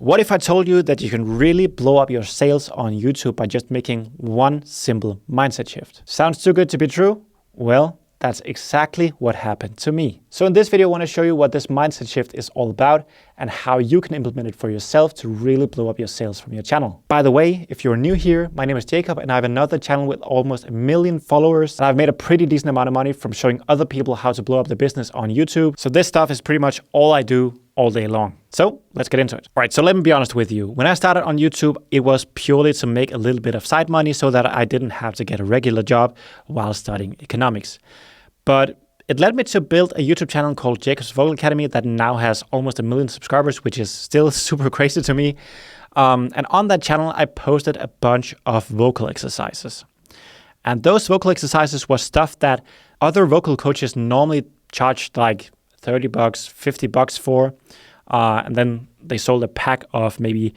What if I told you that you can really blow up your sales on YouTube by just making one simple mindset shift? Sounds too good to be true? Well, that's exactly what happened to me. So in this video, I want to show you what this mindset shift is all about and how you can implement it for yourself to really blow up your sales from your channel. By the way, if you're new here, my name is Jacob and I have another channel with almost 1 million followers. And I've made a pretty decent amount of money from showing other people how to blow up their business on YouTube. So this stuff is pretty much all I do all day long. So let's get into it. All right, so let me be honest with you. When I started on YouTube, it was purely to make a little bit of side money so that I didn't have to get a regular job while studying economics. But it led me to build a YouTube channel called Jacob's Vocal Academy that now has almost 1 million subscribers, which is still super crazy to me. And on that channel, I posted a bunch of vocal exercises. And those vocal exercises was stuff that other vocal coaches normally charged like $30, $50 for. And then they sold a pack of maybe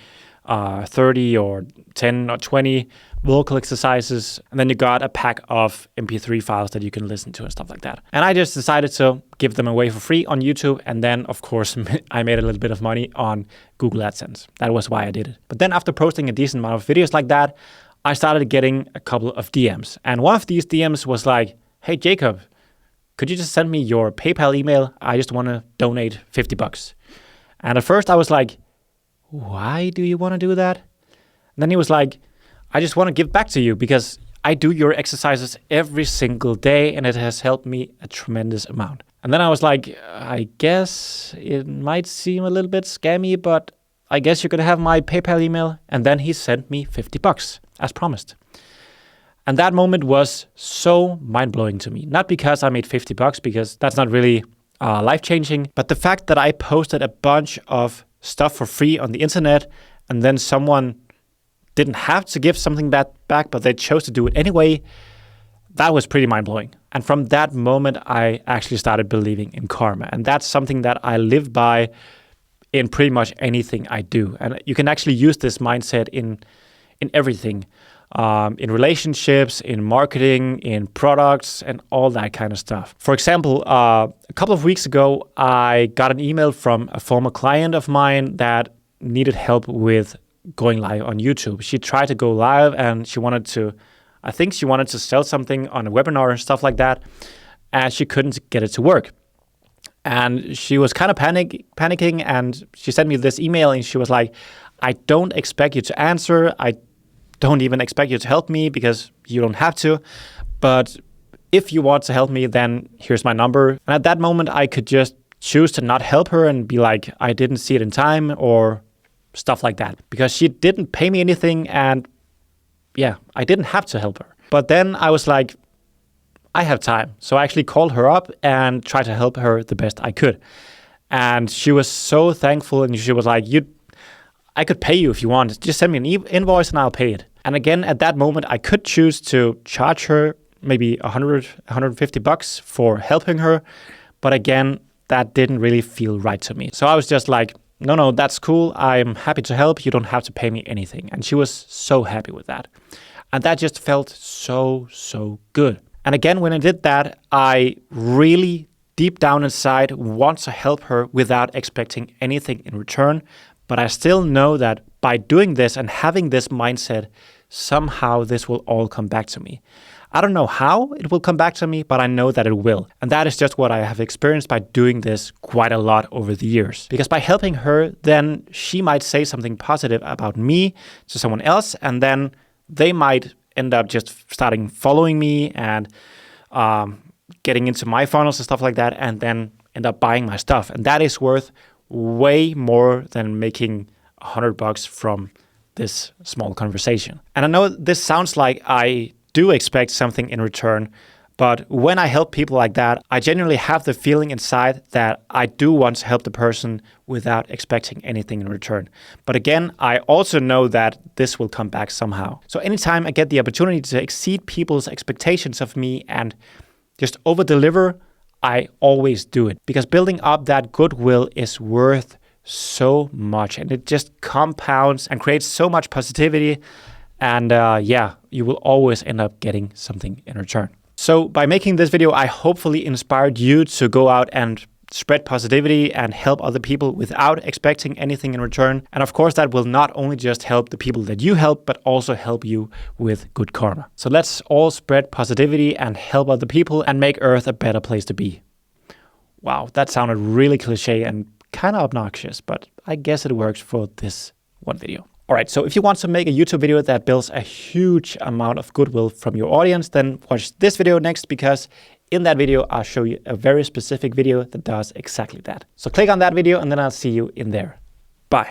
30 or 10 or 20 vocal exercises. And then you got a pack of MP3 files that you can listen to and stuff like that. And I just decided to give them away for free on YouTube. And then, of course, I made a little bit of money on Google AdSense. That was why I did it. But then after posting a decent amount of videos like that, I started getting a couple of DMs. And one of these DMs was like, hey, Jacob, could you just send me your PayPal email? I just want to donate $50. And at first I was like, why do you want to do that? And then he was like, I just want to give back to you because I do your exercises every single day and it has helped me a tremendous amount. And then I was like, I guess it might seem a little bit scammy, but I guess you could have my PayPal email. And then he sent me $50 as promised. And that moment was so mind-blowing to me. Not because I made $50, because that's not really life-changing, but the fact that I posted a bunch of stuff for free on the internet and then someone didn't have to give something that back, but they chose to do it anyway, that was pretty mind-blowing. And from that moment, I actually started believing in karma. And that's something that I live by in pretty much anything I do. And you can actually use this mindset in everything. In relationships, in marketing, in products, and all that kind of stuff. For example, a couple of weeks ago, I got an email from a former client of mine that needed help with going live on YouTube. She tried to go live and she wanted to sell something on a webinar and stuff like that, and she couldn't get it to work. And she was kind of panicking, and she sent me this email and she was like, I don't expect you to answer. I don't even expect you to help me because you don't have to. But if you want to help me, then here's my number. And at that moment, I could just choose to not help her and be like, I didn't see it in time or stuff like that. Because she didn't pay me anything and yeah, I didn't have to help her. But then I was like, I have time. So I actually called her up and tried to help her the best I could. And she was so thankful and she was like, I could pay you if you want. Just send me an invoice and I'll pay it. And again, at that moment, I could choose to charge her maybe $150 for helping her. But again, that didn't really feel right to me. So I was just like, no, that's cool. I'm happy to help. You don't have to pay me anything. And she was so happy with that. And that just felt so good. And again, when I did that, I really deep down inside want to help her without expecting anything in return. But I still know that by doing this and having this mindset, somehow this will all come back to me. I don't know how it will come back to me, but I know that it will. And that is just what I have experienced by doing this quite a lot over the years. Because by helping her, then she might say something positive about me to someone else, and then they might end up just starting following me and getting into my funnels and stuff like that, and then end up buying my stuff. And that is worth way more than making $100 from this small conversation. And I know this sounds like I do expect something in return, but when I help people like that, I genuinely have the feeling inside that I do want to help the person without expecting anything in return. But again, I also know that this will come back somehow. So anytime I get the opportunity to exceed people's expectations of me and just over-deliver, I always do it, because building up that goodwill is worth so much, and it just compounds and creates so much positivity. And you will always end up getting something in return. So by making this video, I hopefully inspired you to go out and spread positivity and help other people without expecting anything in return. And of course, that will not only just help the people that you help, but also help you with good karma. So let's all spread positivity and help other people and make Earth a better place to be. Wow, that sounded really cliche and kind of obnoxious, but I guess it works for this one video. All right, so if you want to make a YouTube video that builds a huge amount of goodwill from your audience, then watch this video next, because in that video, I'll show you a very specific video that does exactly that. So click on that video and then I'll see you in there.